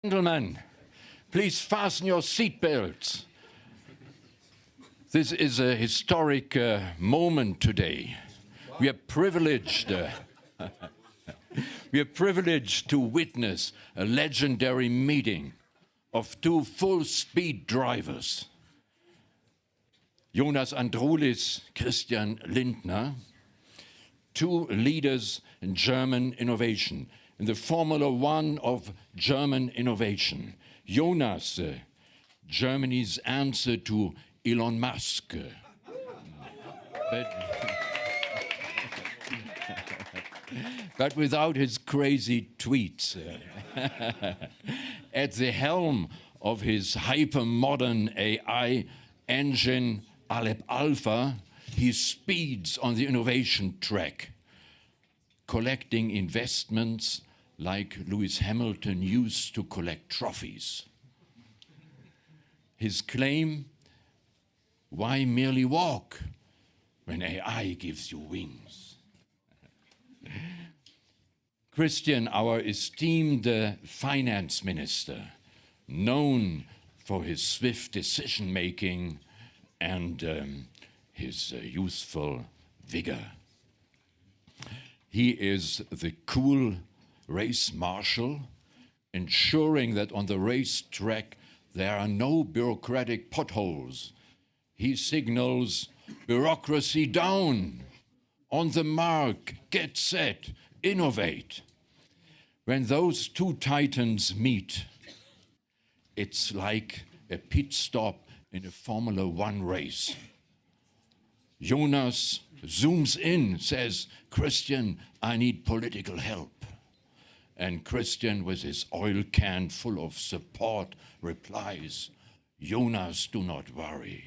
Gentlemen, please fasten your seatbelts. This is a historic moment today. We are privileged. We are privileged to witness a legendary meeting of two full-speed drivers, Jonas Andrulis, Christian Lindner, two leaders in German innovation, in the Formula One of German innovation. Jonas, Germany's answer to Elon Musk. But without his crazy tweets. At the helm of his hyper-modern AI engine, AlephAlpha, he speeds on the innovation track, collecting investments like Lewis Hamilton used to collect trophies. His claim, why merely walk when AI gives you wings? Christian, our esteemed finance minister, known for his swift decision-making and his youthful vigor. He is the cool race marshal, ensuring that on the racetrack there are no bureaucratic potholes. He signals bureaucracy down, on the mark, get set, innovate. When those two titans meet, it's like a pit stop in a Formula One race. Jonas zooms in, says, Christian, I need political help. And Christian, with his oil can full of support, replies, Jonas, do not worry.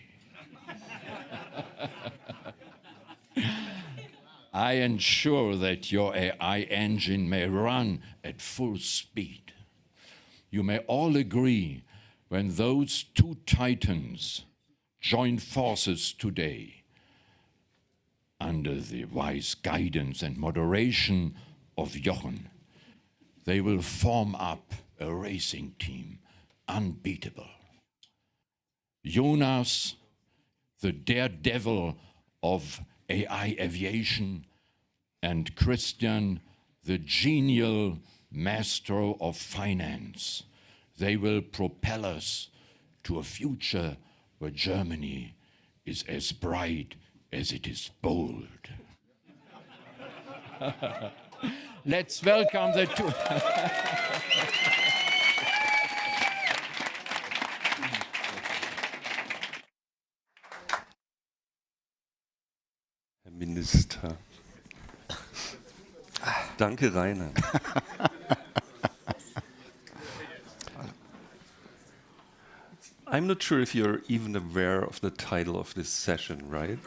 I ensure that your AI engine may run at full speed. You may all agree when those two titans join forces today, under the wise guidance and moderation of Jochen, they will form up a racing team, unbeatable. Jonas, the daredevil of AI aviation, and Christian, the genial maestro of finance. They will propel us to a future where Germany is as bright as it is bold. Let's welcome the two. Herr Minister. Danke, Rainer. I'm not sure if you're even aware of the title of this session, right?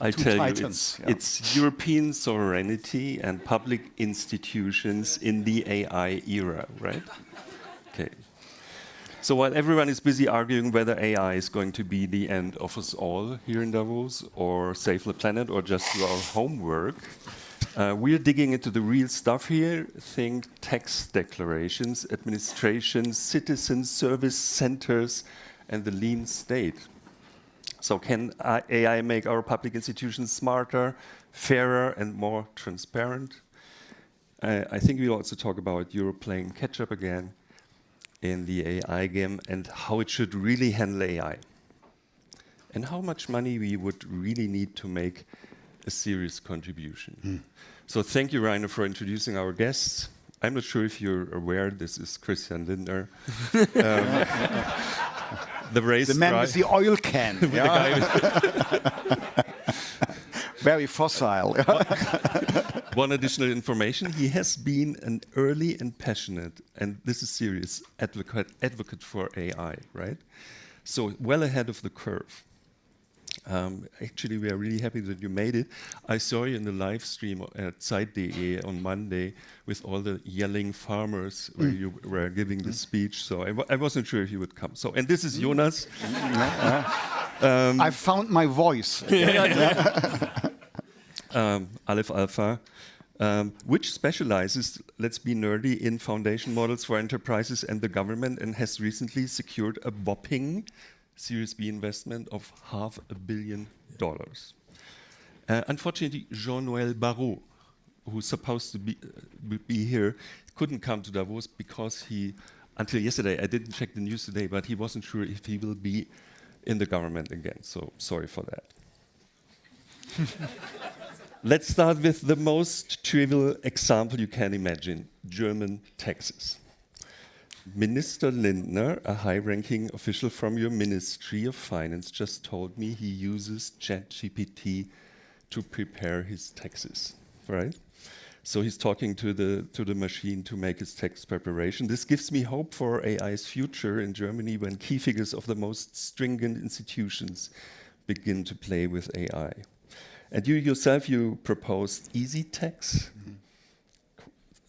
I tell you, it's European sovereignty and public institutions in the AI era, right? Okay. So while everyone is busy arguing whether AI is going to be the end of us all here in Davos, or save the planet, or just do our homework, we're digging into the real stuff here. Think tax declarations, administration, citizen service centers, and the lean state. So can AI make our public institutions smarter, fairer, and more transparent? I think we'll also talk about Europe playing catch-up again in the AI game and how it should really handle AI. And how much money we would really need to make a serious contribution. So thank you, Rainer, for introducing our guests. I'm not sure if you're aware, this is Christian Lindner. The race the man with the oil can. Very fossil. One additional information, he has been an early and passionate, and this is serious, advocate for AI, right? So well ahead of the curve. Actually, we are really happy that you made it. I saw you in the live stream at ZEIT on Monday with all the yelling farmers where you were giving the speech. So I wasn't sure if you would come. So, and this is Jonas. I found my voice. AlephAlpha, which specializes, let's be nerdy, in foundation models for enterprises and the government, and has recently secured a whopping Series B investment of $500 million. Unfortunately, Jean-Noël Barrot, who's supposed to be here, couldn't come to Davos because he, until yesterday, I didn't check the news today, but he wasn't sure if he will be in the government again. So sorry for that. Let's start with the most trivial example you can imagine, German taxes. Minister Lindner, a high-ranking official from your Ministry of Finance, just told me he uses ChatGPT to prepare his taxes, right? So he's talking to the machine to make his tax preparation. This gives me hope for AI's future in Germany when key figures of the most stringent institutions begin to play with AI. And you yourself, you proposed Easy Tax,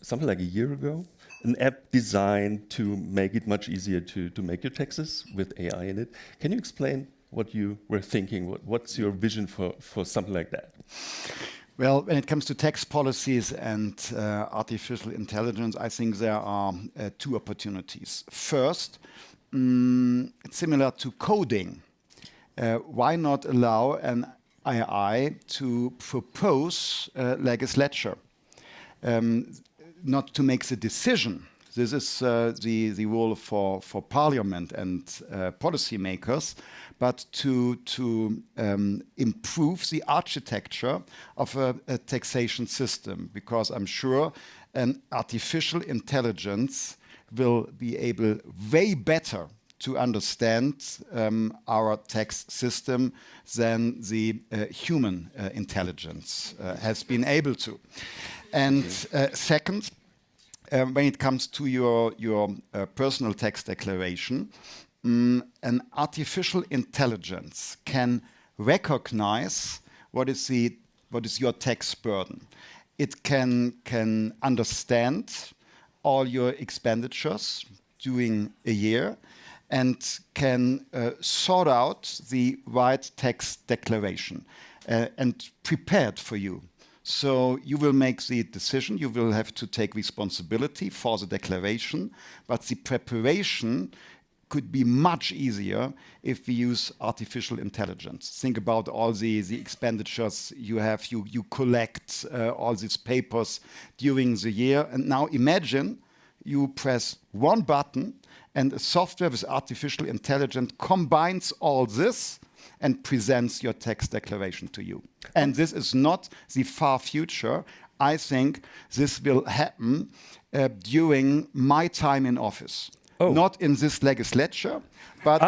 something like a year ago, an app designed to make it much easier to make your taxes with AI in it. Can you explain what you were thinking? What's your vision for something like that? Well, when it comes to tax policies and artificial intelligence, I think there are two opportunities. First, it's similar to coding. Why not allow an AI to propose legislature? Not to make the decision. This is the role for parliament and policymakers, but to improve the architecture of a taxation system, because I'm sure an artificial intelligence will be able way better to understand our tax system than the human intelligence has been able to. And second, when it comes to your personal tax declaration, an artificial intelligence can recognize what is your tax burden. It can understand all your expenditures during a year and can sort out the right tax declaration and prepare it for you. So you will make the decision, you will have to take responsibility for the declaration, but the preparation could be much easier if we use artificial intelligence. Think about all the expenditures you have, you collect all these papers during the year. And now imagine you press one button and a software with artificial intelligence combines all this and presents your tax declaration to you. And this is not the far future. I think this will happen during my time in office. Oh. Not in this legislature, but...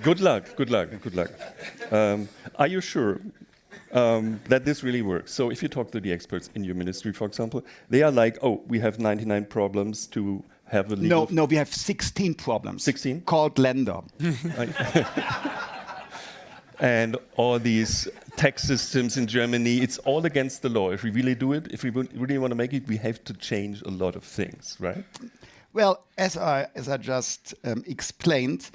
Good luck, good luck, good luck. Are you sure that this really works? So if you talk to the experts in your ministry, for example, they are like, oh, we have 99 problems to have a legal... No, we have 16 problems. 16? Called Länder. And all these tax systems in Germany, it's all against the law. If we really do it, if we really want to make it, we have to change a lot of things, right? Well, as I just explained,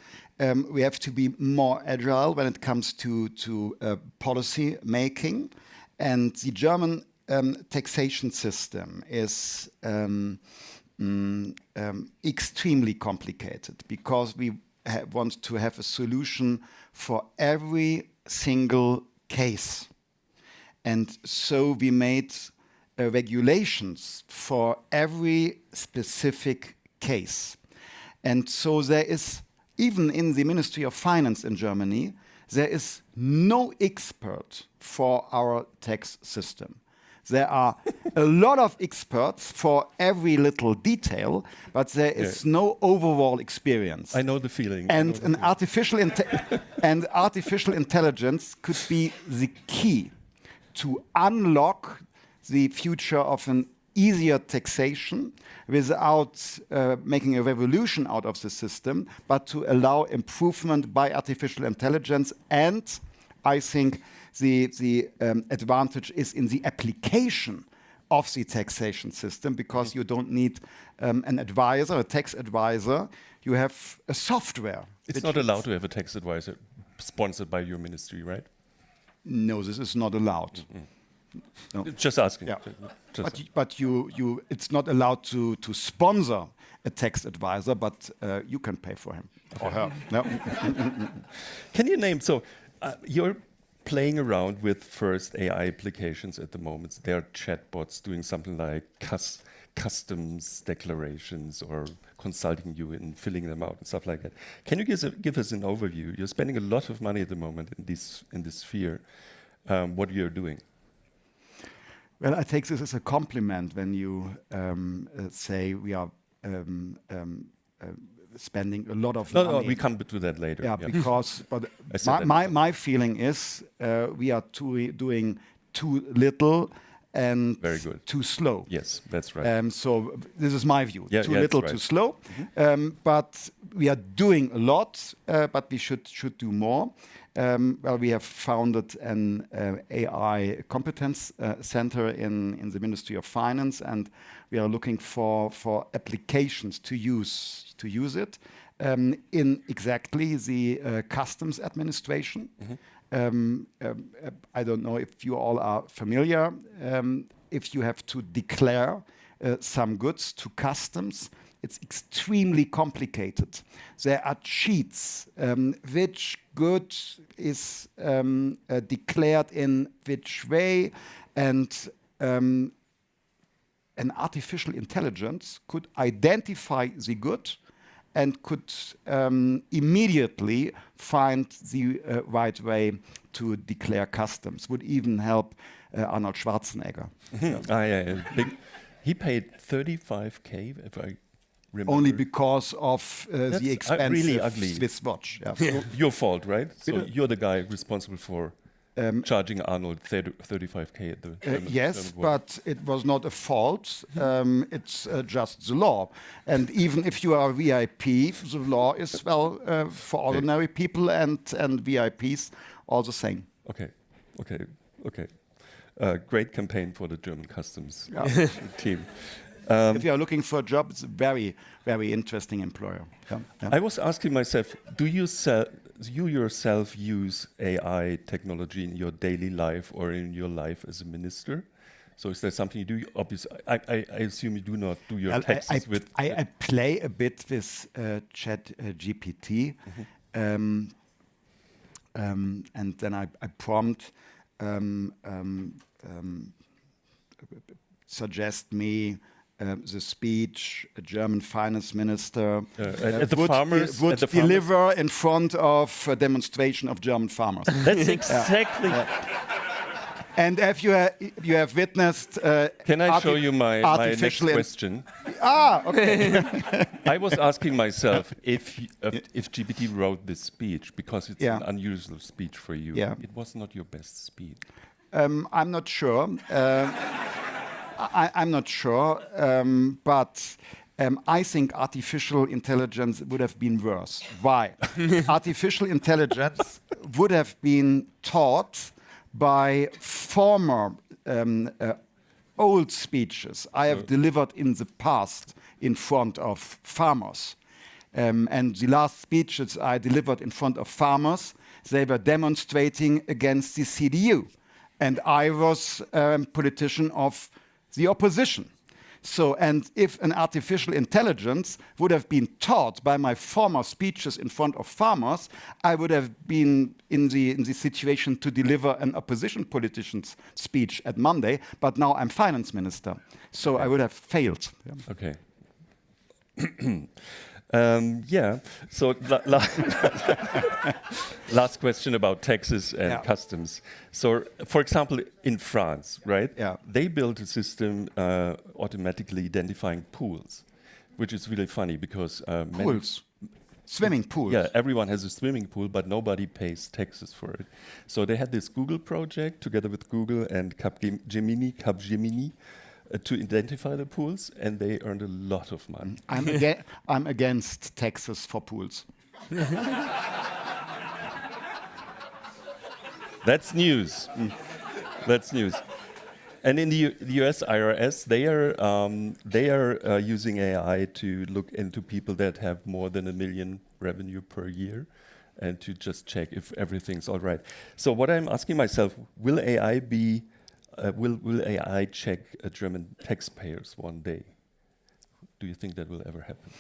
we have to be more agile when it comes to policy making. And the German taxation system is extremely complicated because we want to have a solution for every single case. And so we made regulations for every specific case. And so there is, even in the Ministry of Finance in Germany, there is no expert for our tax system. There are a lot of experts for every little detail, but there is no overall experience. I know the feeling. And artificial intelligence could be the key to unlock the future of an easier taxation without making a revolution out of the system, but to allow improvement by artificial intelligence. And I think the advantage is in the application of the taxation system, because you don't need an advisor, a tax advisor. You have a software. It's not allowed to have a tax advisor. sponsored by your ministry, right? No, this is not allowed. No. Just asking. Yeah. But it's not allowed to sponsor a tax advisor, but you can pay for him or her. No. Can you name, so you're playing around with first AI applications at the moment. There are chatbots doing something like customs declarations or consulting you in filling them out and stuff like that. Can you give us an overview? You're spending a lot of money at the moment in this sphere. What you're doing? Well, I take this as a compliment when you say we are spending a lot of money. No, we come to that later. Yeah, because my feeling is we are doing too little and very good. Too slow. Yes, that's right. So this is my view. Yeah, too little, too slow. But we are doing a lot, but we should do more. Well, we have founded an AI competence center in the Ministry of Finance, and we are looking for applications to use it in exactly the customs administration. I don't know if you all are familiar. If you have to declare some goods to customs, it's extremely complicated. There are cheats, which good is declared in which way, and an artificial intelligence could identify the good and could immediately find the right way to declare customs. Would even help Arnold Schwarzenegger. He paid 35K, if I remember. Only because of the expensive really ugly Swiss watch. Yeah. Your fault, right? So you're the guy responsible for charging Arnold 35K at the yes, but it was not a fault. It's just the law. And even if you are a VIP, the law is, for ordinary people and VIPs all the same. Okay. Great campaign for the German customs team. If you are looking for a job, it's a very, very interesting employer. Yeah. I was asking myself, do you yourself use AI technology in your daily life or in your life as a minister? So is there something you do? Obviously, I assume you do not do your taxes with... I play a bit with ChatGPT, and then I prompt, suggest me the speech a German finance minister would deliver in front of a demonstration of German farmers. That's exactly. And if you have witnessed, can I show you my next question? Okay. I was asking myself if GPT wrote this speech because it's an unusual speech for you. Yeah. It was not your best speech. I'm not sure. I'm not sure, but I think artificial intelligence would have been worse. Why? Artificial intelligence would have been taught by former old speeches I have delivered in the past in front of farmers. And the last speeches I delivered in front of farmers, they were demonstrating against the CDU. And I was a politician of the opposition. So, and if an artificial intelligence would have been taught by my former speeches in front of farmers, I would have been in the situation to deliver an opposition politician's speech at Monday, but now I'm finance minister. So I would have failed. Okay. So last question about taxes and customs. So, for example, in France, right? Yeah. They built a system automatically identifying pools, which is really funny because swimming pools. Yeah, everyone has a swimming pool, but nobody pays taxes for it. So they had this Google project together with Google and Capgemini. To identify the pools, and they earned a lot of money. I'm against taxes for pools. That's news. That's news. And in the US IRS, they are using AI to look into people that have more than $1 million revenue per year, and to just check if everything's all right. So what I'm asking myself, will AI check German taxpayers one day? Do you think that will ever happen?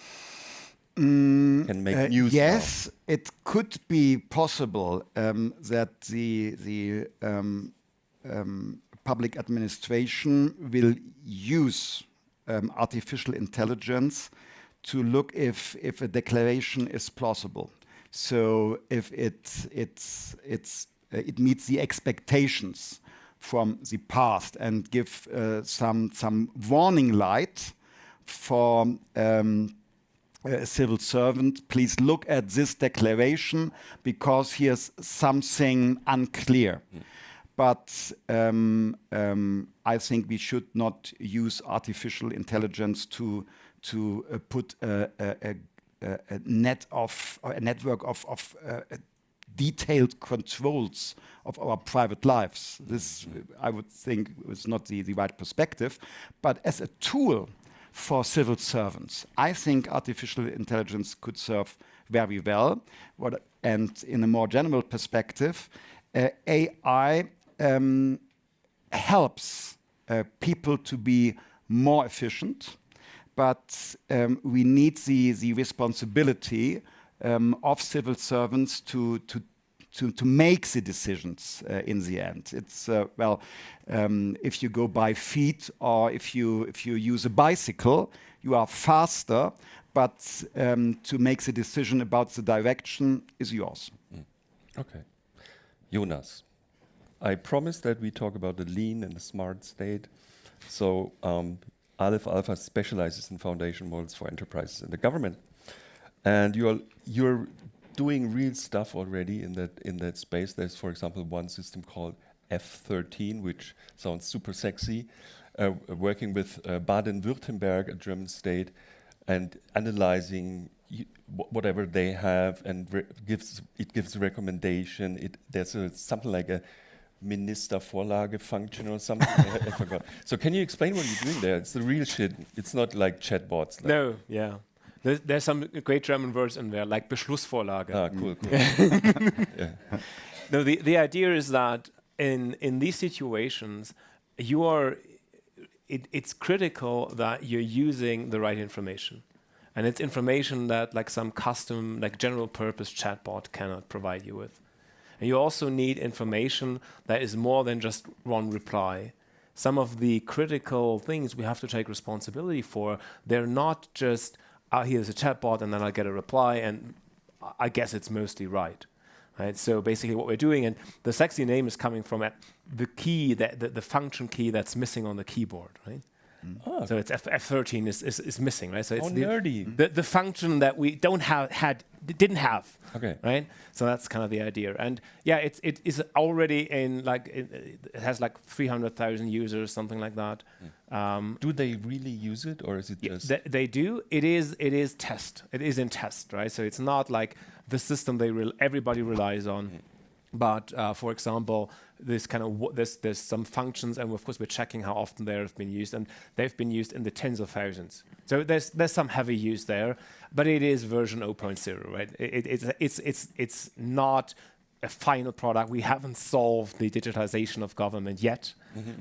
Can make news yes, now? it could be possible that the public administration will use artificial intelligence to look if a declaration is plausible. So if it meets the expectations from the past and give some warning light for a civil servant, please look at this declaration because here's something unclear. But I think we should not use artificial intelligence to put a network of detailed controls of our private lives. This, I would think, is not the right perspective. But as a tool for civil servants, I think artificial intelligence could serve very well. And in a more general perspective, AI helps people to be more efficient, but we need the responsibility of civil servants to make the decisions in the end. It's if you go by feet or if you use a bicycle, you are faster, but to make the decision about the direction is yours. Okay. Jonas, I promised that we talk about the lean and the smart state. So AlephAlpha specializes in foundation models for enterprises and the government. And you're doing real stuff already in that space. There's, for example, one system called F13, which sounds super sexy, working with Baden-Württemberg, a German state, and analyzing whatever they have, and it gives a recommendation. There's something like a Ministervorlage function or something. I forgot. So can you explain what you're doing there? It's the real shit. It's not like chatbots. Like No, yeah. There's some great German words in there, like Beschlussvorlage. Ah, cool. Yeah. No, the idea is that in these situations, it's critical that you're using the right information. And it's information that like some custom, like general purpose chatbot cannot provide you with. And you also need information that is more than just one reply. Some of the critical things we have to take responsibility for, they're not just, here's a chatbot and then I'll get a reply and I guess it's mostly right. Right? So basically what we're doing, and the sexy name is coming from the key, the function key that's missing on the keyboard, right? Oh. So it's F13 is missing, right? So it's nerdy. The function that we didn't have. Okay. Right. So that's kind of the idea, and yeah, it is already in like it has like 300,000 users, something like that. Do they really use it, or is it just? They do. It is test. It is in test, right? So it's not like the system everybody relies on. But for example, this kind of there's some functions, and of course we're checking how often they have been used, and they've been used in the tens of thousands. So there's some heavy use there, but it is version 0.0, right? It's not a final product. We haven't solved the digitization of government yet,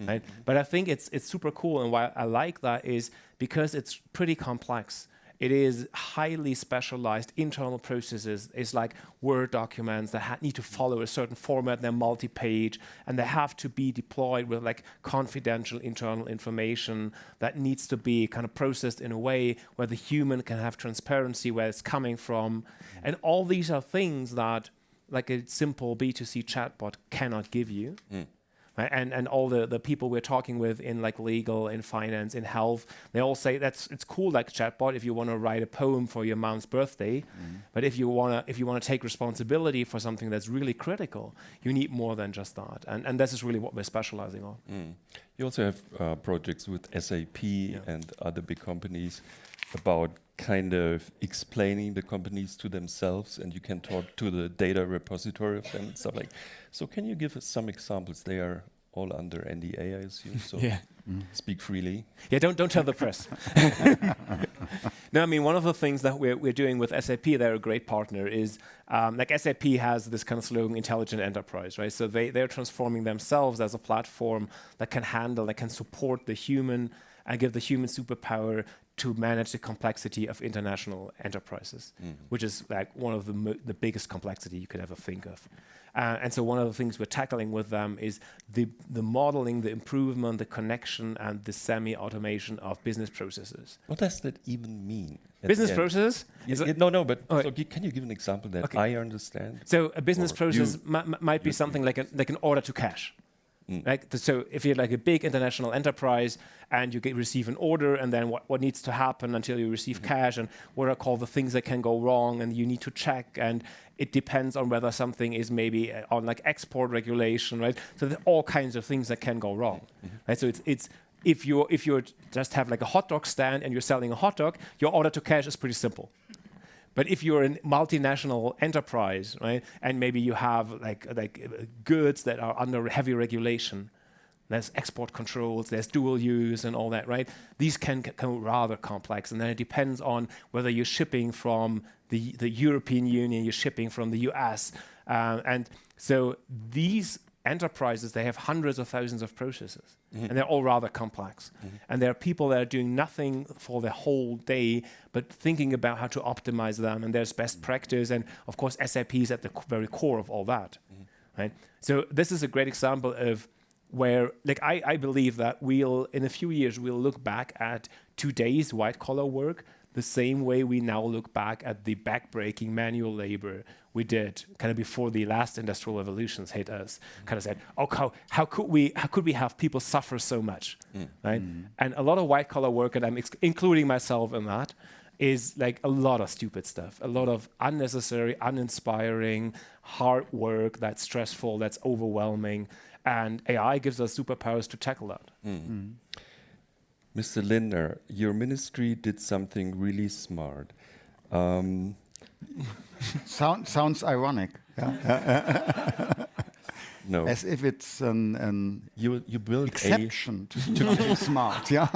right? But I think it's super cool, and why I like that is because it's pretty complex. It is highly specialized internal processes. It's like Word documents that need to follow a certain format. They're multi-page, and they have to be deployed with like confidential internal information that needs to be kind of processed in a way where the human can have transparency where it's coming from. And all these are things that like a simple B2C chatbot cannot give you. Right? And all the people we're talking with in like legal, in finance, in health, they all say it's cool like chatbot if you want to write a poem for your mom's birthday, but if you want to take responsibility for something that's really critical, you need more than just that. And this is really what we're specializing on. You also have projects with SAP and other big companies about kind of explaining the companies to themselves, and you can talk to the data repository of them and stuff like. So can you give us some examples? They are all under NDA, I assume. So speak freely. Yeah, don't tell the press. No, I mean, one of the things that we're doing with SAP, they're a great partner, is like SAP has this kind of slogan, intelligent enterprise, right? So they're transforming themselves as a platform that can handle, that can support the human and give the human superpower to manage the complexity of international enterprises, which is like one of the biggest complexity you could ever think of. And so one of the things we're tackling with them is the modeling, the improvement, the connection, and the semi-automation of business processes. What does that even mean? Business processes? Can you give an example that I understand? So a business process might be something like an order to cash. Like so if you're like a big international enterprise and you receive an order, and then what needs to happen until you receive cash, and what are called the things that can go wrong, and you need to check, and it depends on whether something is maybe on like export regulation, right? So there are all kinds of things that can go wrong, right? So it's if you just have like a hot dog stand and you're selling a hot dog, your order to cash is pretty simple. But if you're a multinational enterprise, right, and maybe you have like goods that are under heavy regulation, there's export controls, there's dual use and all that, right? These can become rather complex, and then it depends on whether you're shipping from the European Union, you're shipping from the US, and so these enterprises, they have hundreds of thousands of processes, and they're all rather complex. And there are people that are doing nothing for the whole day, but thinking about how to optimize them, and there's best practice, and of course SAP is at the very core of all that, right? So this is a great example of where, like, I believe that in a few years, we'll look back at today's white-collar work the same way we now look back at the backbreaking manual labor we did kind of before the last industrial revolutions hit us. Kind of said, oh, how could we have people suffer so much, right? And a lot of white collar work, and I'm including myself in that, is like a lot of stupid stuff, a lot of unnecessary, uninspiring, hard work that's stressful, that's overwhelming, and AI gives us superpowers to tackle that. Mr. Lindner, your ministry did something really smart. Sounds ironic. Yeah? No. As if it's an you built exception to be smart. Yeah.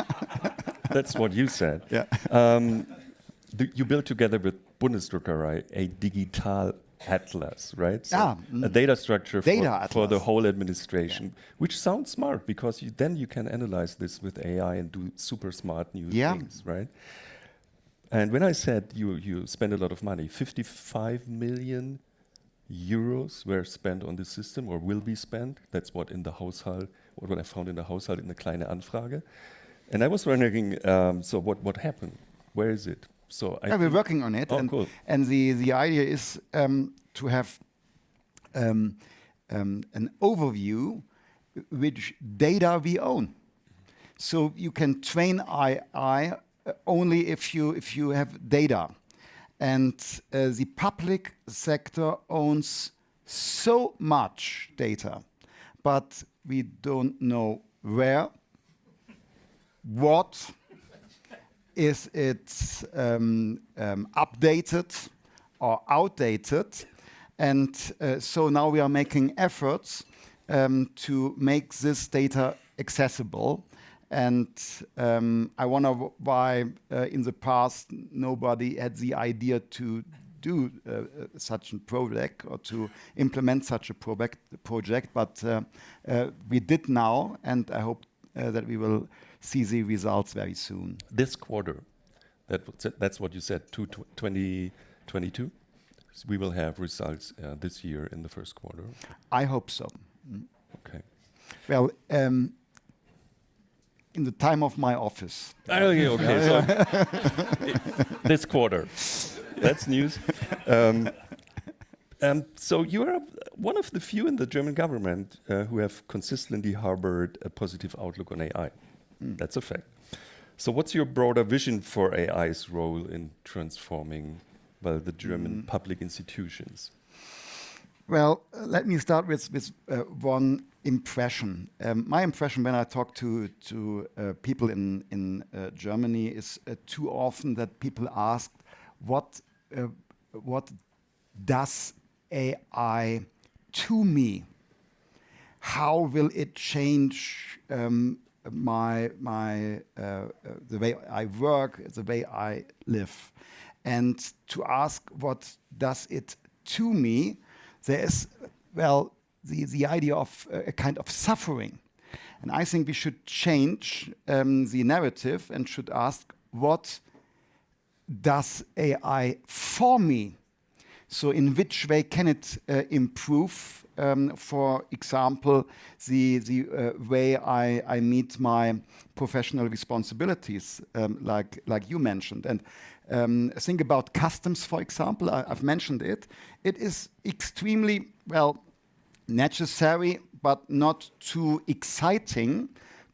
That's what you said. Yeah. You built together with Bundesdruckerei a digital atlas, right? So a data structure for the whole administration, which sounds smart because then you can analyze this with AI and do super smart new things, right? And when I said you spend a lot of money, 55 million euros were spent on this system or will be spent. That's what in the Haushalt, what I found in the Haushalt in the kleine Anfrage. And I was wondering, so what happened? Where is it? So we're working on it, cool. And the idea is to have an overview which data we own. So you can train AI only if you have data, and the public sector owns so much data, but we don't know where, what. Is it updated or outdated? And so now we are making efforts to make this data accessible. And I wonder why in the past nobody had the idea to do such a project or to implement such a project, but we did now, and I hope that we will see the results very soon. This quarter, that's what you said, 2022? We will have results this year in the first quarter. I hope so. Okay. Well, in the time of my office. Okay. So this quarter, that's news. So you are one of the few in the German government who have consistently harbored a positive outlook on AI. That's a fact. So what's your broader vision for AI's role in transforming, the German public institutions? Well, let me start with one impression. My impression when I talk to people in Germany is too often that people ask, what does AI to me? How will it change the way I work, the way I live, and to ask what does it to me. There is, well, the idea of a kind of suffering, and I think we should change the narrative and should ask, what does AI for me? So in which way can it improve, for example, the way I meet my professional responsibilities, like you mentioned? And think about customs, for example. I've mentioned it. It is extremely, well, necessary, but not too exciting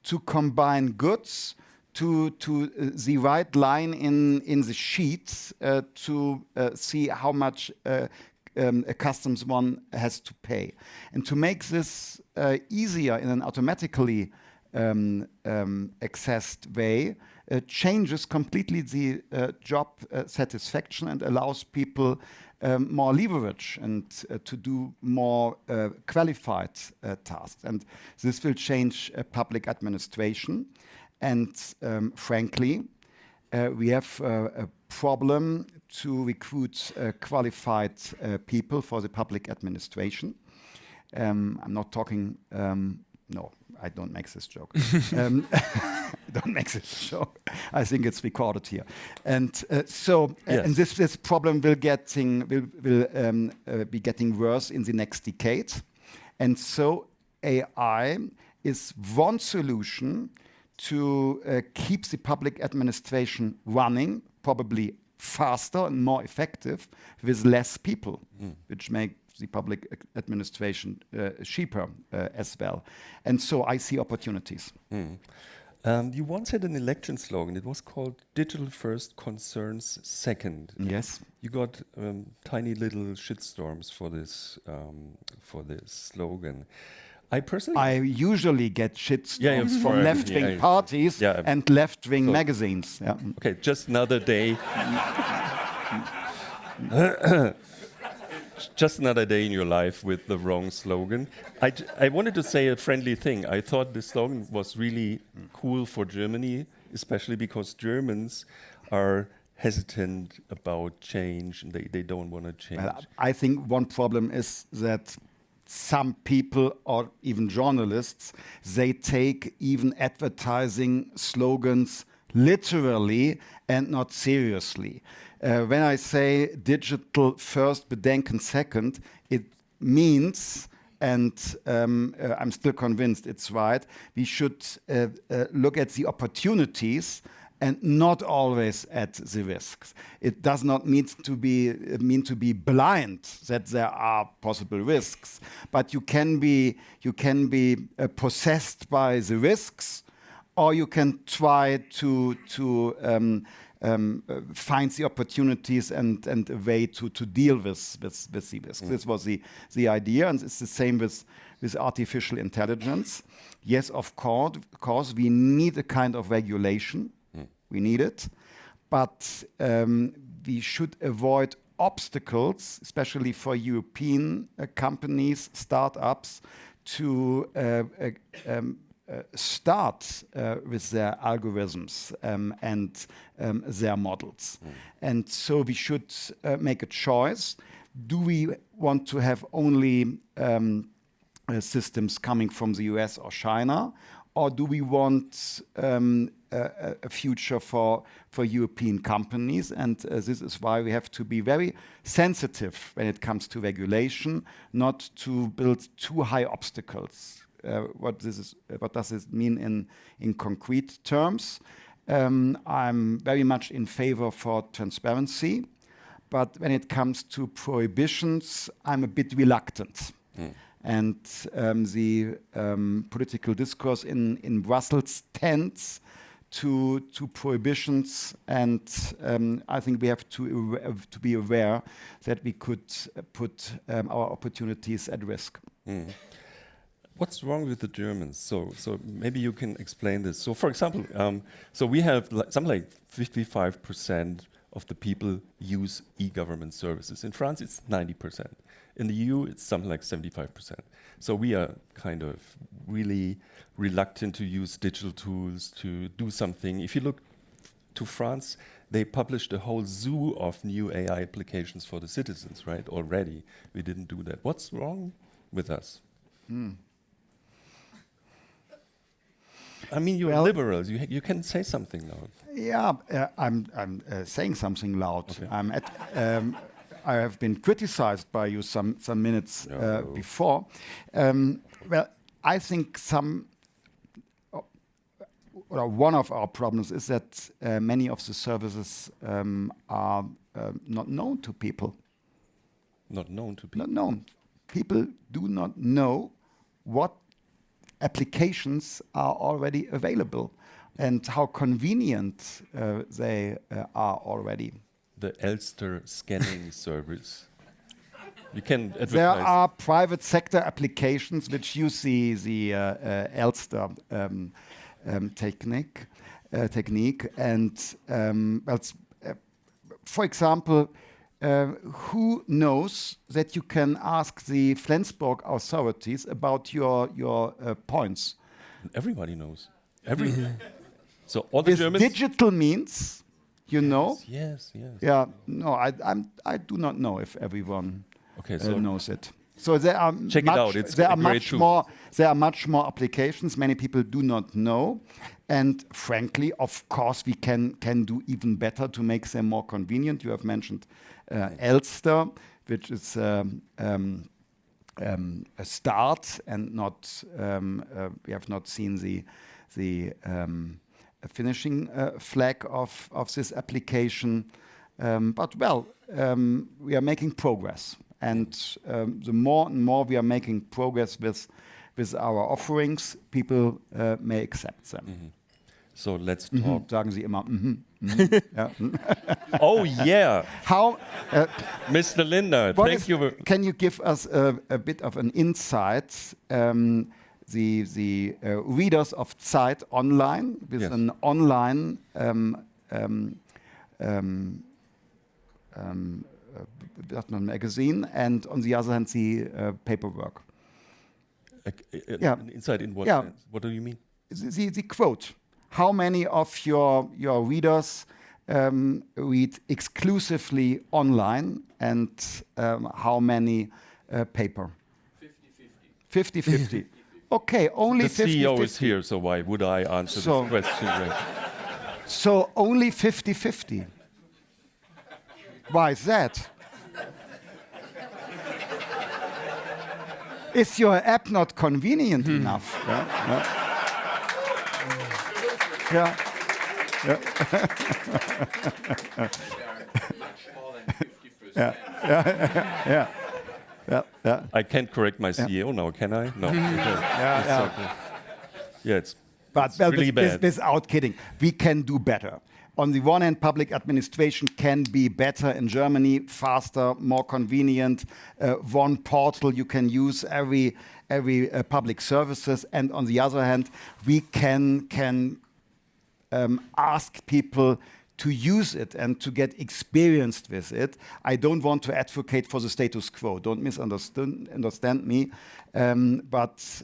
to combine goods to the right line in the sheets to see how much a customs one has to pay. And to make this easier in an automatically accessed way, changes completely the job satisfaction and allows people more leverage and to do more qualified tasks. And this will change public administration. And frankly, we have a problem to recruit qualified people for the public administration. I'm not talking, no, I don't make this joke. Don't make this joke. I think it's recorded here. And so, yes. And this problem will be getting worse in the next decade. And so AI is one solution to keep the public administration running, probably faster and more effective with less people, which make the public administration cheaper as well. And so I see opportunities. You once had an election slogan. It was called "Digital First, Concerns Second." Yes. You got tiny little shitstorms for this slogan. I usually get shitstorms from for left-wing parties and left-wing magazines. Yeah. Okay, just another day. Just another day in your life with the wrong slogan. I wanted to say a friendly thing. I thought the slogan was really cool for Germany, especially because Germans are hesitant about change and they don't want to change. Well, I think one problem is that some people or even journalists, they take even advertising slogans literally and not seriously. When I say digital first, bedenken second, it means, and I'm still convinced it's right, we should look at the opportunities and not always at the risks. It does not mean to be blind that there are possible risks, but you can be possessed by the risks, or you can try to find the opportunities and a way to deal with the risks. This was the idea, and it's the same with artificial intelligence. Yes, of course, we need a kind of regulation. We need it, but we should avoid obstacles, especially for European companies, startups, to start with their algorithms and their models. And so we should make a choice. Do we want to have only systems coming from the US or China, or do we want a future for European companies? And this is why we have to be very sensitive when it comes to regulation, not to build too high obstacles. What does this mean in concrete terms? I'm very much in favor for transparency, but when it comes to prohibitions, I'm a bit reluctant. And the political discourse in Brussels tends to prohibitions, and I think we have to be aware that we could put our opportunities at risk. What's wrong with the Germans? So maybe you can explain this. So, for example, so we have something like 55% of the people use e-government services. In France, it's 90%. In the EU, it's something like 75%. So we are kind of really reluctant to use digital tools to do something. If you look to France, they published a whole zoo of new AI applications for the citizens, right, already. We didn't do that. What's wrong with us? I mean, you're liberals. You can say something loud. Yeah, I'm saying something loud. Okay. I have been criticized by you some minutes before. Well, I think one of our problems is that many of the services are not known to people. Not known to people? Not known. People do not know what applications are already available and how convenient they are already. The Elster scanning service. You can advertise. There are private sector applications which use the Elster technique, and for example, who knows that you can ask the Flensburg authorities about your points? Everybody knows. So all the With Germans. digital means, you know. Yes. Yeah. No, I do not know if everyone So knows it. So there are check it out. It's there a are great much tool. more. There are much more applications. Many people do not know, and frankly, of course, we can do even better to make them more convenient. You have mentioned Elster, which is a start, and not we have not seen the finishing flag of this application. But we are making progress. And the more and more we are making progress with our offerings, people may accept them. Mm-hmm. So let's talk. Sagen Sie immer. Ja. Oh yeah. How, Mr. Lindner, thank you. Can you give us a bit of an insight? The readers of ZEIT online with an online magazine, and on the other hand, the paperwork. An insight in what sense? What do you mean? The quote. How many of your readers read exclusively online, and how many paper? 50-50. 50-50. Okay, only 50-50. The CEO is here, so why would I answer this question? Right? So only 50-50. Why is that? Is your app not convenient enough? Yeah. Yeah. I can't correct my CEO now, can I? No. It's really bad. Without kidding, we can do better. On the one hand, public administration can be better in Germany, faster, more convenient. One portal you can use every public services, and on the other hand, we can ask people to use it and to get experienced with it. I don't want to advocate for the status quo. Don't misunderstand me. But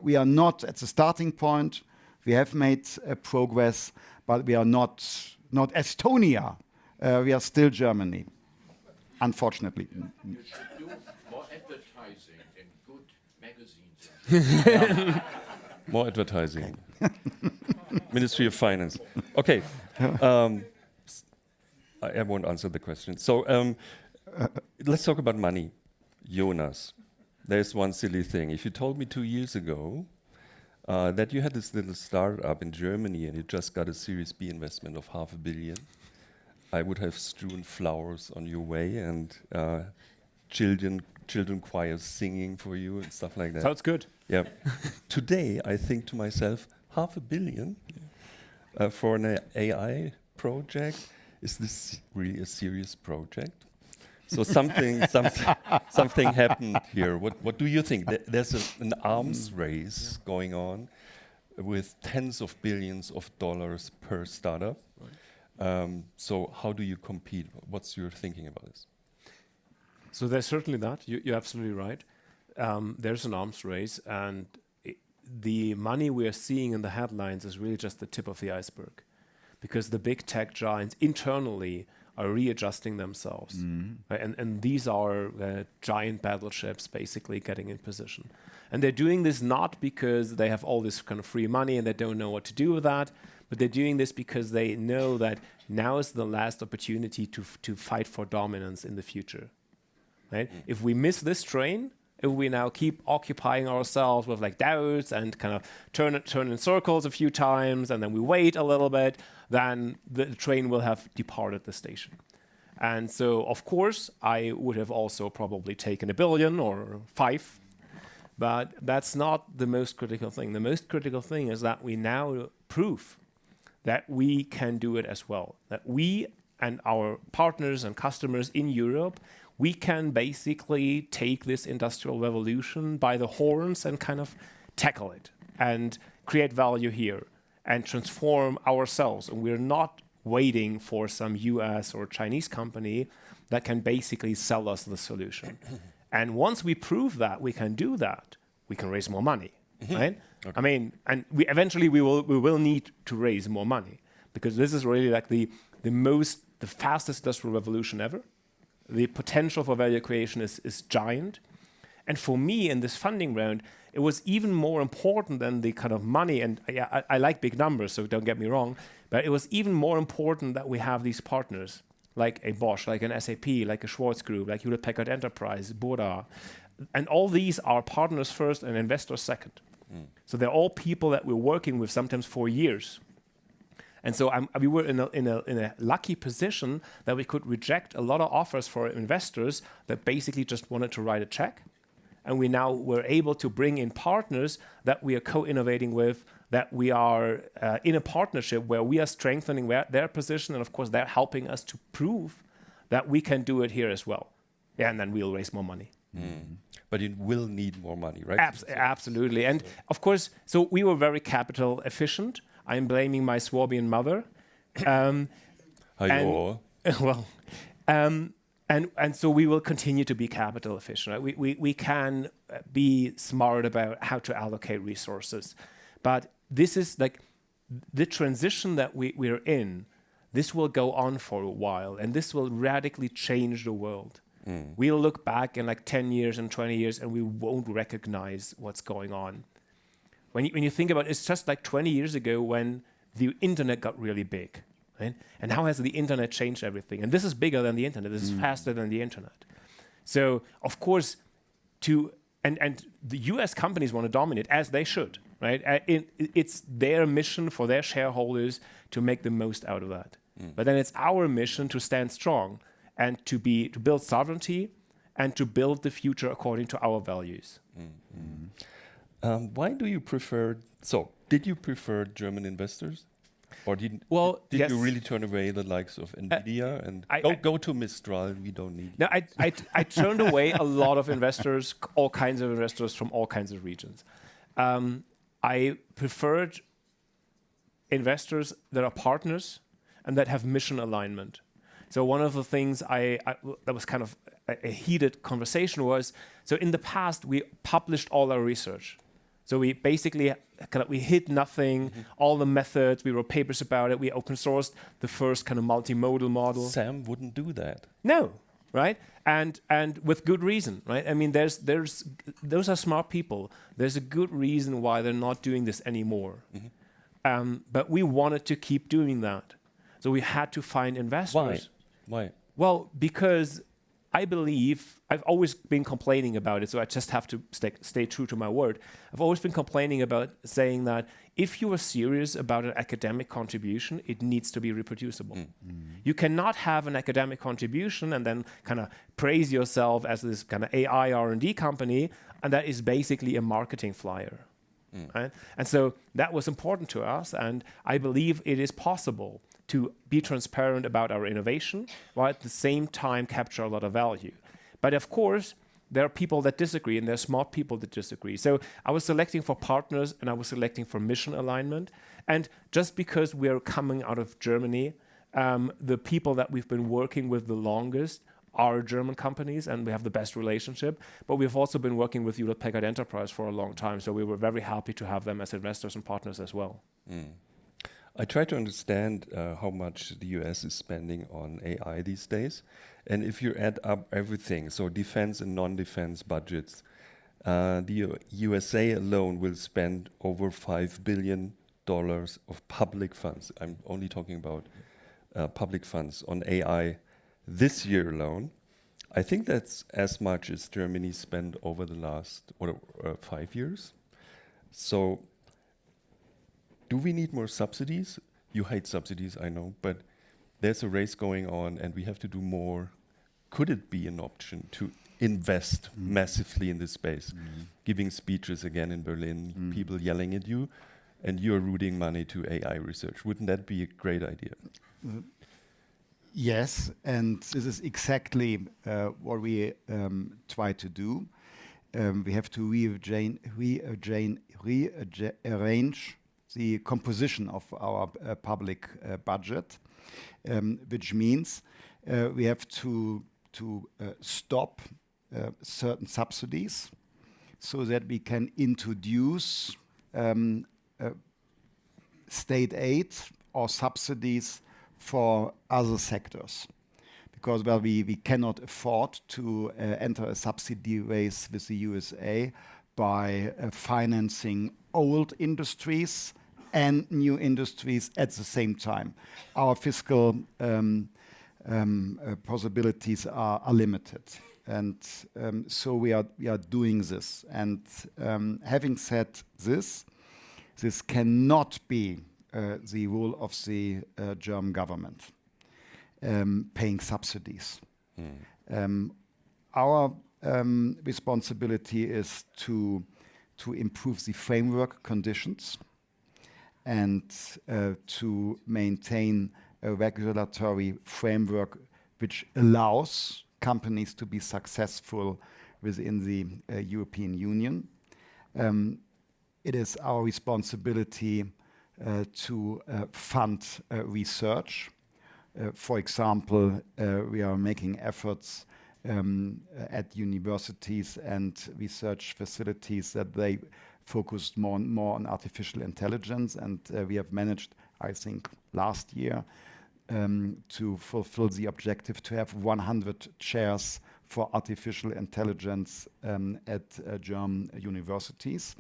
we are not at the starting point. We have made progress, but we are not Estonia. We are still Germany, unfortunately. You should do more advertising in good magazines. More advertising. Ministry of Finance. Okay. I won't answer the question. So let's talk about money. Jonas, there's one silly thing. If you told me 2 years ago that you had this little startup in Germany and you just got a Series B investment of $500 million, I would have strewn flowers on your way and children choirs singing for you and stuff like that. Sounds good. Yeah. Today, I think to myself, $500 million for an AI project? Is this really a serious project? So something happened here. What do you think? There's an arms race going on with tens of billions of dollars per startup. So how do you compete? What's your thinking about this? So there's certainly that. You're absolutely right. There's an arms race, and the money we are seeing in the headlines is really just the tip of the iceberg, because the big tech giants internally are readjusting themselves. Right? And these are giant battleships basically getting in position. And they're doing this not because they have all this kind of free money and they don't know what to do with that, but they're doing this because they know that now is the last opportunity to fight for dominance in the future. Right? If we miss this train, if we now keep occupying ourselves with like doubts and kind of turn in circles a few times and then we wait a little bit, then the train will have departed the station. And so, of course, I would have also probably taken $1 billion or 5, but that's not the most critical thing. The most critical thing is that we now prove that we can do it as well, that we and our partners and customers in Europe, we can basically take this industrial revolution by the horns and kind of tackle it and create value here and transform ourselves. And we're not waiting for some US or Chinese company that can basically sell us the solution. And once we prove that we can do that, we can raise more money, right? Okay. I mean, and eventually we will need to raise more money, because this is really like the fastest industrial revolution ever. The potential for value creation is giant. And for me, in this funding round, it was even more important than the kind of money. And I like big numbers, so don't get me wrong. But it was even more important that we have these partners, like a Bosch, like an SAP, like a Schwarz Group, like Hewlett Packard Enterprise, Bora. And all these are partners first and investors second. So they're all people that we're working with sometimes for years. And so we were in a lucky position that we could reject a lot of offers for investors that basically just wanted to write a check. And we now were able to bring in partners that we are co-innovating with, that we are in a partnership where we are strengthening their position. And of course, they're helping us to prove that we can do it here as well. Yeah, and then we'll raise more money. But it will need more money, right? Absolutely. And of course, so we were very capital efficient. I'm blaming my Swabian mother. And so we will continue to be capital efficient. Right? We can be smart about how to allocate resources. But this is like the transition that we're in. This will go on for a while, and this will radically change the world. We'll look back in like 10 years and 20 years, and we won't recognize what's going on. When you think about it, it's just like 20 years ago when the internet got really big. Right? And how has the internet changed everything? And this is bigger than the internet. This is faster than the internet. So, of course, and the US companies want to dominate, as they should. Right? It's their mission for their shareholders to make the most out of that. But then it's our mission to stand strong and to build sovereignty and to build the future according to our values. Why do you prefer? So, did you prefer German investors, or did you really turn away the likes of Nvidia and go to Mistral? We don't need. No, I turned away a lot of investors, all kinds of investors from all kinds of regions. I preferred investors that are partners and that have mission alignment. So one of the things that was kind of a heated conversation was, so in the past we published all our research. So we basically we hid nothing, all the methods, we wrote papers about it, we open sourced the first kind of multimodal model. Sam wouldn't do that. No, right? And with good reason, right? I mean, those are smart people. There's a good reason why they're not doing this anymore. But we wanted to keep doing that. So we had to find investors. Why? Well, because I believe, I've always been complaining about it, so I just have to stay true to my word. I've always been complaining about saying that if you are serious about an academic contribution, it needs to be reproducible. You cannot have an academic contribution and then kind of praise yourself as this kind of AI R&D company, and that is basically a marketing flyer. Right? And so that was important to us, and I believe it is possible to be transparent about our innovation, while at the same time capture a lot of value. But of course, there are people that disagree, and there are smart people that disagree. So I was selecting for partners, and I was selecting for mission alignment. And just because we're coming out of Germany, The people that we've been working with the longest are German companies, and we have the best relationship. But we've also been working with Hewlett Packard Enterprise for a long time, so we were very happy to have them as investors and partners as well. I try to understand how much the US is spending on AI these days. And if you add up everything, so defense and non-defense budgets, the USA alone will spend over $5 billion of public funds. I'm only talking about public funds on AI this year alone. I think that's as much as Germany spent over the last 5 years. So do we need more subsidies? You hate subsidies, I know, but there's a race going on and we have to do more. Could it be an option to invest massively in this space? Giving speeches again in Berlin, people yelling at you, and you're routing money to AI research. Wouldn't that be a great idea? Yes, and this is exactly what we try to do. We have to rearrange the composition of our public budget, which means we have to stop certain subsidies so that we can introduce state aid or subsidies for other sectors. Because, well, we cannot afford to enter a subsidy race with the USA by financing old industries and new industries at the same time. Our fiscal possibilities are limited. And so we are doing this. And having said this cannot be the role of the German government, paying subsidies. Our responsibility is to improve the framework conditions and to maintain a regulatory framework which allows companies to be successful within the European Union. It is our responsibility to fund research. For example, we are making efforts at universities and research facilities that they focus more and more on artificial intelligence, and we have managed, I think, last year to fulfill the objective to have 100 chairs for artificial intelligence at German universities.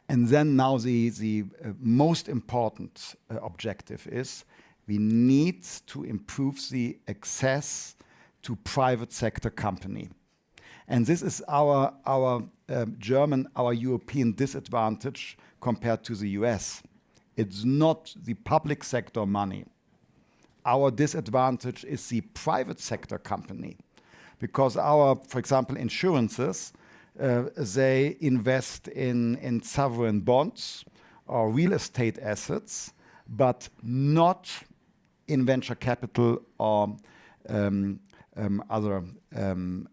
And then now the most important objective is we need to improve the access to private sector company. And this is our European disadvantage compared to the US. It's not the public sector money. Our disadvantage is the private sector company. Because for example, insurances, they invest in sovereign bonds or real estate assets, but not in venture capital or other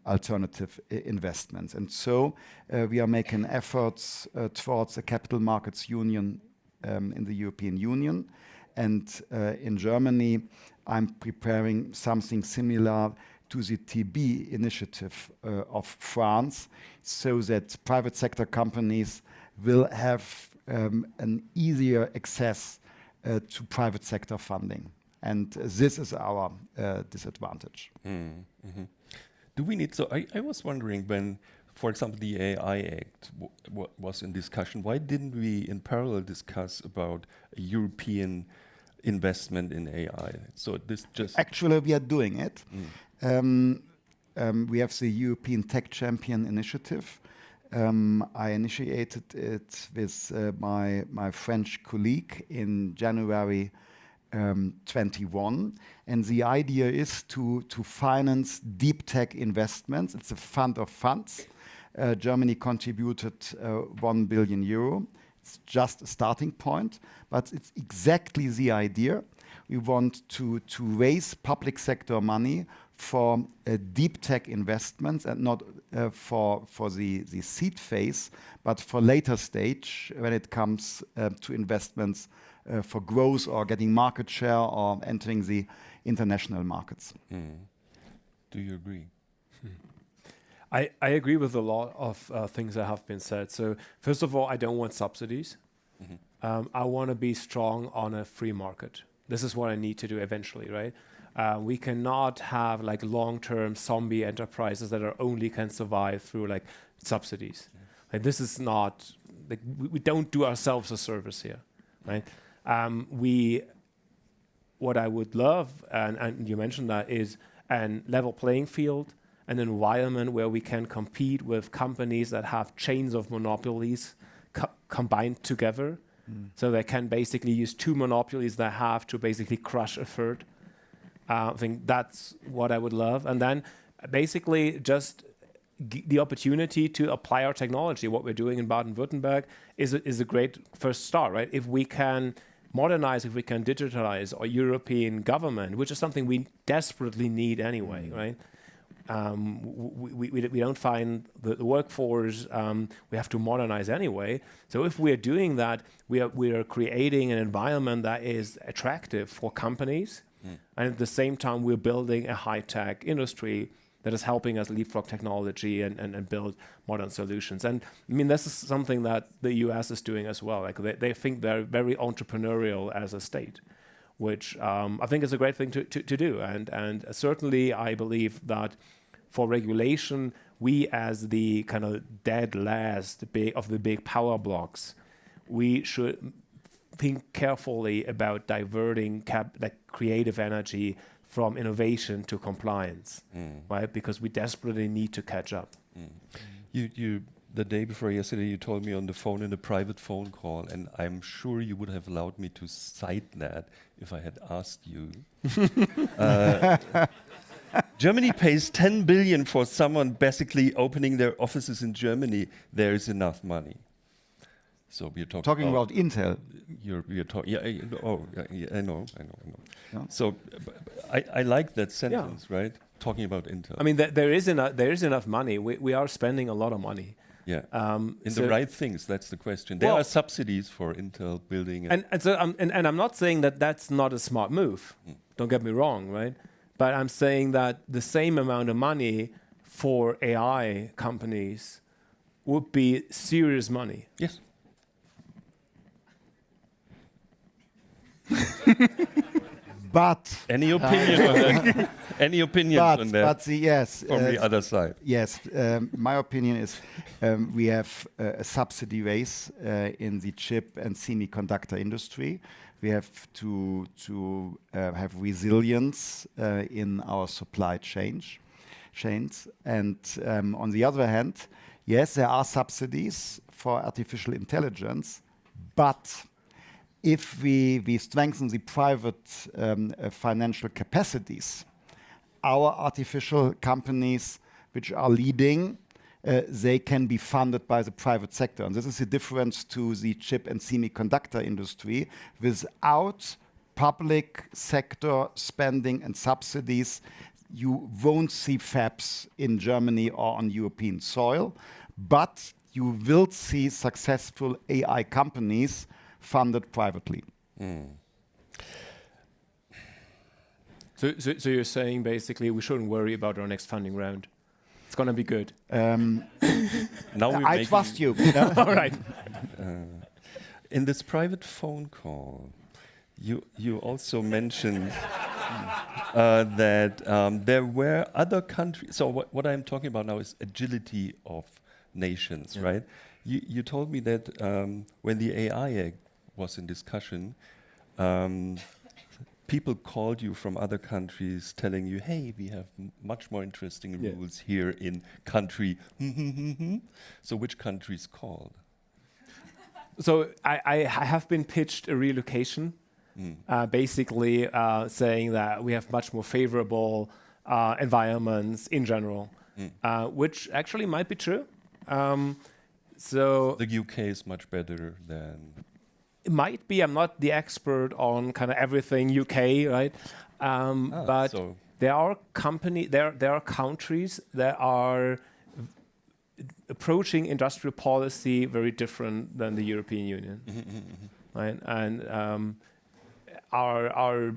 alternative investments. And so we are making efforts towards a capital markets union in the European Union. And in Germany, I'm preparing something similar to the TB initiative of France, so that private sector companies will have an easier access to private sector funding. And this is our disadvantage. Do we need, so I was wondering when, for example, the AI Act was in discussion, why didn't we in parallel discuss about a European investment in AI? So this just... Actually, we are doing it. We have the European Tech Champion Initiative. I initiated it with my French colleague in January 21. And the idea is to finance deep tech investments. It's a fund of funds. Germany contributed 1 billion euro. It's just a starting point, but it's exactly the idea. We want to raise public sector money for deep tech investments and not for the seed phase, but for later stage when it comes to investments for growth or getting market share or entering the international markets. Do you agree? I agree with a lot of things that have been said. So first of all, I don't want subsidies. I want to be strong on a free market. This is what I need to do eventually, right? We cannot have like long-term zombie enterprises that are only can survive through like subsidies. Like this is not, like, we don't do ourselves a service here, right? What I would love, and you mentioned that, is a level playing field, an environment where we can compete with companies that have chains of monopolies combined together. So they can basically use two monopolies they have to basically crush a third. I think that's what I would love. And then basically just the opportunity to apply our technology. What we're doing in Baden-Württemberg is a great first start, right? If we can modernize, if we can digitalize our European government, which is something we desperately need anyway, right? We don't find the workforce. We have to modernize anyway. So if we are doing that, we are creating an environment that is attractive for companies, and at the same time we're building a high-tech industry that is helping us leapfrog technology and build modern solutions. And I mean, this is something that the US is doing as well. Like they think they're very entrepreneurial as a state, which I think is a great thing to do. And certainly I believe that for regulation, we as the kind of dead last of the big power blocks, we should think carefully about diverting creative energy from innovation to compliance, right? Because we desperately need to catch up. You the day before yesterday, you told me on the phone in a private phone call, and I'm sure you would have allowed me to cite that if I had asked you. Germany pays 10 billion for someone basically opening their offices in Germany. There is enough money. So we're talking about Intel. You're talking. Yeah. I know. Yeah. So I like that sentence, right? Talking about Intel. I mean, there is enough money. We are spending a lot of money. Yeah. In the right things. That's the question. There are subsidies for Intel building. And I'm not saying that that's not a smart move. Don't get me wrong, right? But I'm saying that the same amount of money for AI companies would be serious money. Yes. But any opinion on that? Any opinions on that? But yes, from the other side. Yes, my opinion is we have a subsidy race in the chip and semiconductor industry. We have to have resilience in our supply chains. And on the other hand, yes, there are subsidies for artificial intelligence, but if we strengthen the private financial capacities, our artificial companies which are leading, they can be funded by the private sector. And this is the difference to the chip and semiconductor industry. Without public sector spending and subsidies, you won't see fabs in Germany or on European soil, but you will see successful AI companies funded privately. So you're saying basically we shouldn't worry about our next funding round. It's going to be good. Now I trust you. All right. In this private phone call, you also mentioned that there were other countries. So what I'm talking about now is agility of nations, right? You told me that when the AI Act was in discussion, people called you from other countries telling you, hey, we have much more interesting rules here in country. So which countries called? So I have been pitched a relocation, basically saying that we have much more favorable environments in general, which actually might be true. So the UK is much better than... It might be. I'm not the expert on kind of everything UK, right? But so there are countries that are approaching industrial policy very different than the European Union, right? And are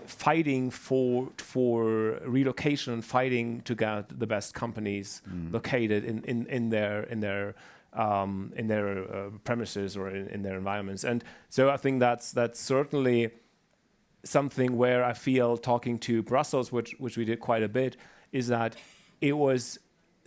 fighting for relocation and fighting to get the best companies located in their premises or in their environments. And so I think that's certainly something where I feel, talking to Brussels, which we did quite a bit, is that it was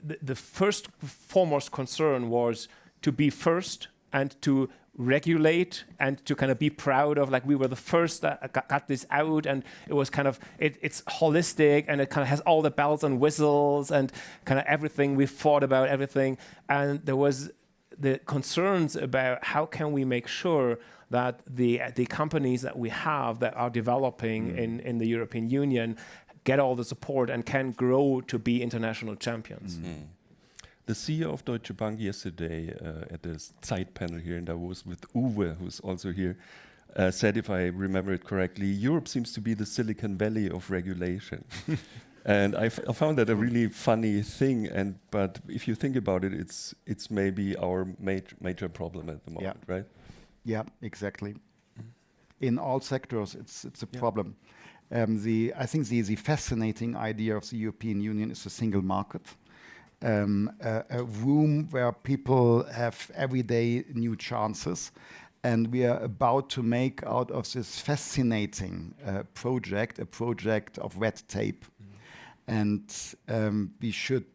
the first foremost concern was to be first and to regulate and to kind of be proud of, like, we were the first that got this out, and it was kind of it's holistic and it kind of has all the bells and whistles and kind of everything we've thought about everything. And there was the concerns about how can we make sure that the companies that we have that are developing in the European Union get all the support and can grow to be international champions. The CEO of Deutsche Bank yesterday at the ZEIT panel here in Davos with Uwe, who's also here, said, if I remember it correctly, Europe seems to be the Silicon Valley of regulation. And I found that a really funny thing. But if you think about it, it's maybe our major problem at the moment, right? Yeah, exactly. In all sectors, it's a problem. I think the fascinating idea of the European Union is a single market. A room where people have everyday new chances, and we are about to make out of this fascinating project a project of red tape. And we should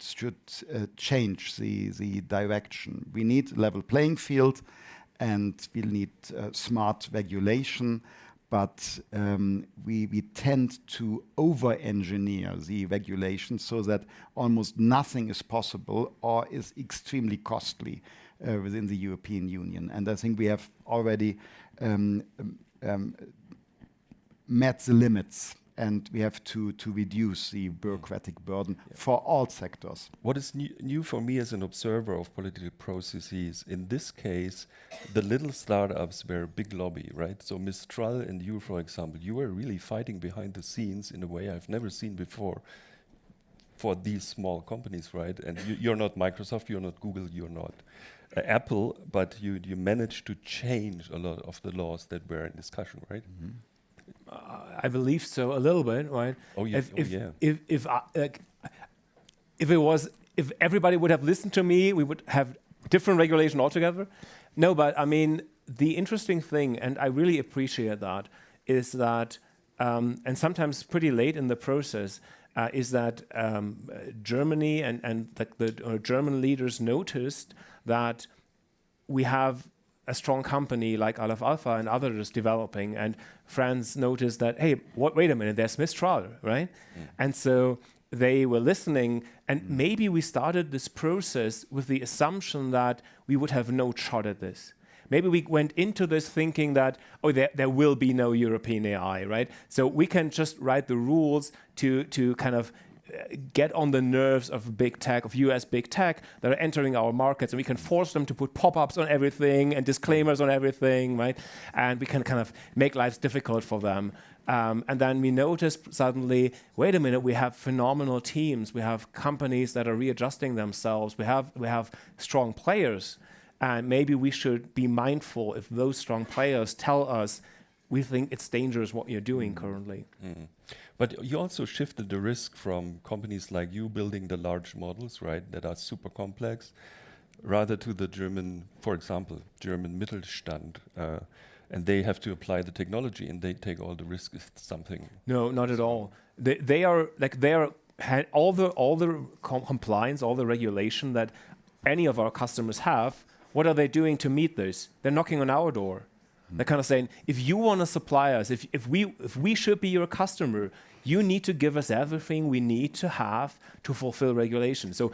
change the direction. We need a level playing field, and we need smart regulation. But we tend to over-engineer the regulation so that almost nothing is possible or is extremely costly within the European Union. And I think we have already met the limits, and we have to reduce the bureaucratic burden for all sectors. What is new for me as an observer of political processes, in this case, the little startups were a big lobby, right? So Mistral and you, for example, you were really fighting behind the scenes in a way I've never seen before for these small companies, right? And you're not Microsoft, you're not Google, you're not Apple, but you managed to change a lot of the laws that were in discussion, right? I believe so, a little bit, right? Oh yeah. If everybody would have listened to me, we would have different regulation altogether. No, but I mean, the interesting thing, and I really appreciate that, is that, and sometimes pretty late in the process, is that Germany and the German leaders noticed that we have a strong company like AlephAlpha and others developing, and France noticed that, hey, wait a minute, there's Mistral, right? And so they were listening, and maybe we started this process with the assumption that we would have no shot at this. Maybe we went into this thinking that, oh, there will be no European AI, right? So we can just write the rules to kind of get on the nerves of big tech, of US big tech that are entering our markets, and we can force them to put pop-ups on everything and disclaimers on everything, right? And we can kind of make lives difficult for them. And then we noticed suddenly, wait a minute, we have phenomenal teams, we have companies that are readjusting themselves, we have strong players, and maybe we should be mindful if those strong players tell us, we think it's dangerous what you're doing currently. But you also shifted the risk from companies like you building the large models, right, that are super complex, rather to the German, for example, German Mittelstand, and they have to apply the technology and they take all the risk if something. No, not at all. They had all the compliance, all the regulation that any of our customers have. What are they doing to meet this? They're knocking on our door. They're kind of saying, if you want to supply us, if we should be your customer, you need to give us everything we need to have to fulfill regulation. So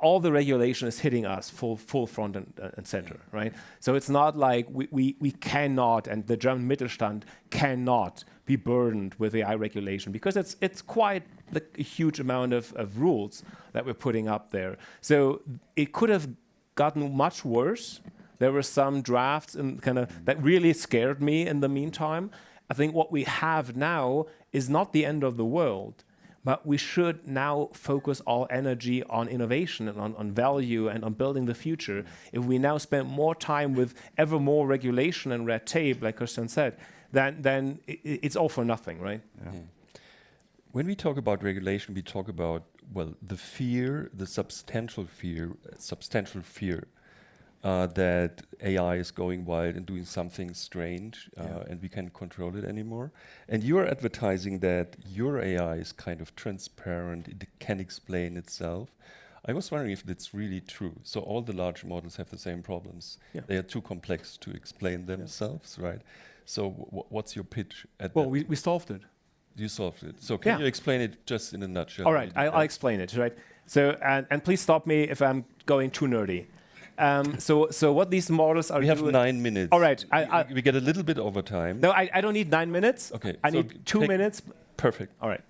all the regulation is hitting us full front and center, right? So it's not like we cannot, and the German Mittelstand cannot be burdened with AI regulation, because it's quite a huge amount of rules that we're putting up there. So it could have gotten much worse. There were some drafts and that really scared me in the meantime. I think what we have now is not the end of the world, But we should now focus all energy on innovation and on value and on building the future. If we now spend more time with ever more regulation and red tape, like Christian said, then it's all for nothing, right? Yeah. When we talk about regulation, we talk about, well, the fear, the substantial fear that AI is going wild and doing something strange, and we can't control it anymore. And you're advertising that your AI is kind of transparent, it can explain itself. I was wondering if that's really true. So all the large models have the same problems. Yeah. They are too complex to explain themselves, right? So what's your pitch at Well, that? we solved it. You solved it. So can you explain it just in a nutshell? All right, I'll explain it, right? So, and please stop me if I'm going too nerdy. So what these models are We have doing... 9 minutes. All right. We get a little bit over time. No, I don't need 9 minutes. Okay. I so need 2 minutes. Perfect. All right.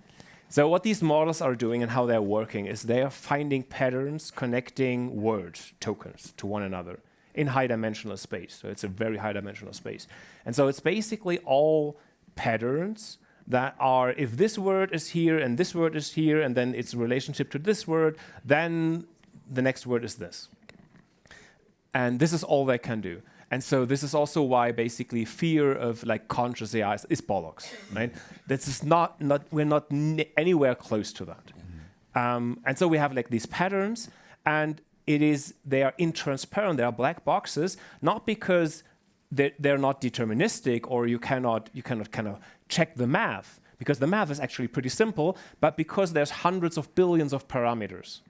So what these models are doing and how they're working is they are finding patterns connecting word tokens to one another in high-dimensional space. So it's a very high-dimensional space. And so it's basically all patterns that are, if this word is here and this word is here, and then its relationship to this word, then the next word is this. And this is all they can do. And so this is also why basically fear of like conscious AI is bollocks, right? This is we're not anywhere close to that. And so we have like these patterns, and they are intransparent, they are black boxes, not because they're not deterministic or you cannot kind of check the math, because the math is actually pretty simple, but because there's hundreds of billions of parameters.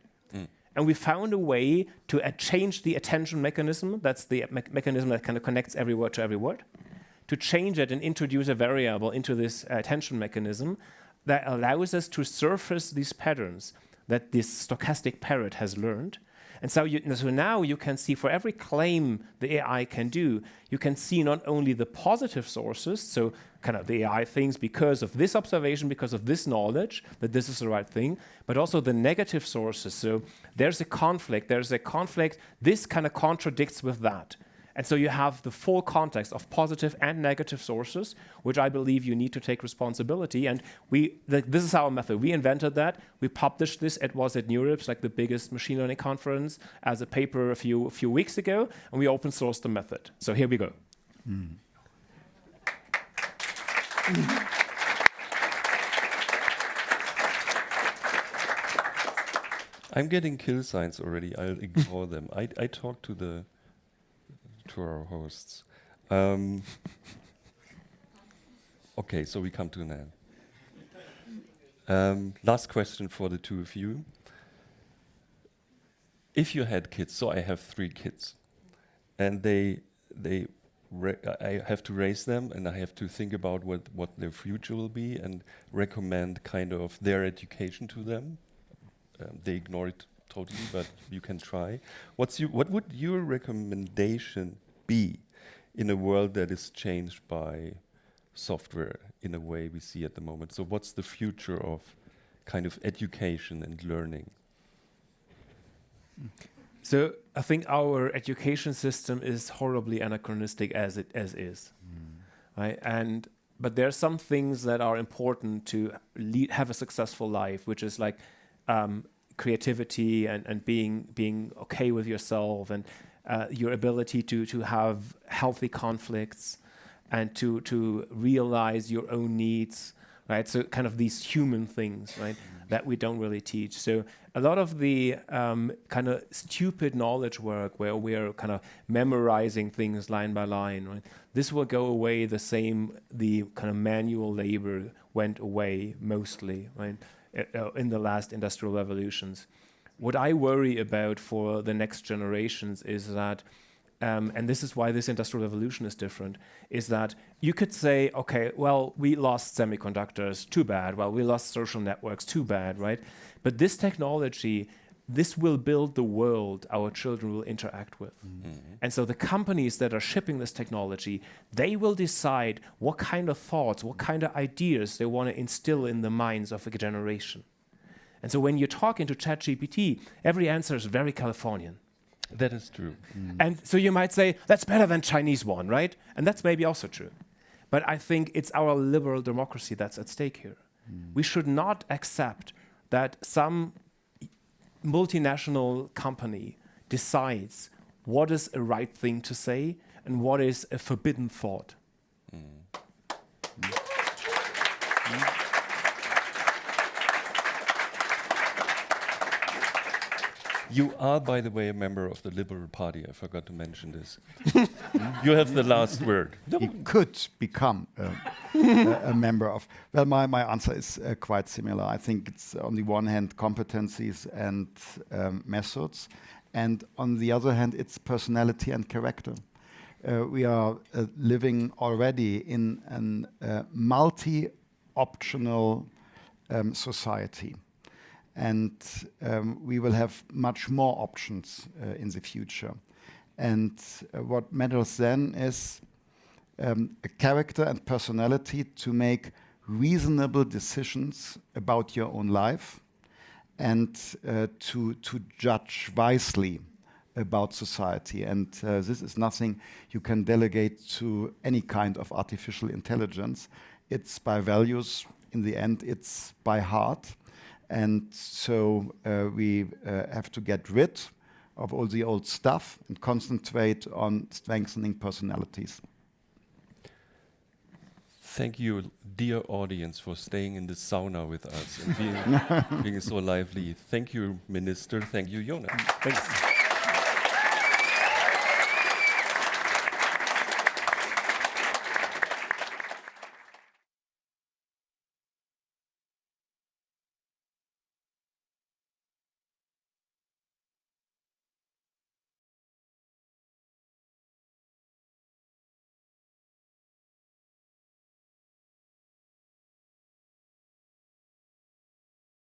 And we found a way to change the attention mechanism, that's the mechanism that kind of connects every word to every word, to change it and introduce a variable into this attention mechanism that allows us to surface these patterns that this stochastic parrot has learned. And so now you can see for every claim the AI can do, you can see not only the positive sources, so kind of the AI thinks because of this observation, because of this knowledge, that this is the right thing, but also the negative sources. So there's a conflict, this kind of contradicts with that. And so you have the full context of positive and negative sources, which I believe you need to take responsibility. And this is our method. We invented that. We published this. It was at NeurIPS, like the biggest machine learning conference, as a paper a few weeks ago, and we open sourced the method. So here we go. I'm getting kill signs already. I'll ignore them. I talked to our hosts. Okay, so we come to an end. Last question for the two of you. If you had kids, so I have 3 kids, and I have to raise them, and I have to think about what their future will be, and recommend kind of their education to them. They ignore it totally, but you can try. What would your recommendation be in a world that is changed by software in a way we see at the moment? So what's the future of kind of education and learning? So I think our education system is horribly anachronistic as is, right? But there are some things that are important to have a successful life, which is like creativity and being okay with yourself, and your ability to have healthy conflicts and to realize your own needs, right? So kind of these human things, right, that we don't really teach. So a lot of the kind of stupid knowledge work where we're kind of memorizing things line by line, right? This will go away the same, the kind of manual labor went away mostly, right, in the last industrial revolutions. What I worry about for the next generations is that, and this is why this industrial revolution is different, is that you could say, okay, well, we lost semiconductors, too bad. Well, we lost social networks, too bad, right? But this technology, this will build the world our children will interact with. And so the companies that are shipping this technology, they will decide what kind of thoughts, what kind of ideas they want to instill in the minds of a generation. And so when you talk into ChatGPT, every answer is very Californian. That is true. And so you might say, that's better than Chinese one, right? And that's maybe also true. But I think it's our liberal democracy that's at stake here. We should not accept that some multinational company decides what is a right thing to say and what is a forbidden thought. You are, by the way, a member of the Liberal Party. I forgot to mention this. You have the last word. He could become a member of. Well, my answer is quite similar. I think it's on the one hand competencies and methods, and on the other hand it's personality and character. We are living already in a multi-optional society. And we will have much more options in the future. And what matters then is a character and personality to make reasonable decisions about your own life and to judge wisely about society. And this is nothing you can delegate to any kind of artificial intelligence. It's by values. In the end, it's by heart. And so we have to get rid of all the old stuff and concentrate on strengthening personalities. Thank you, dear audience, for staying in the sauna with us and being so lively. Thank you, Minister. Thank you, Jonas. Thanks.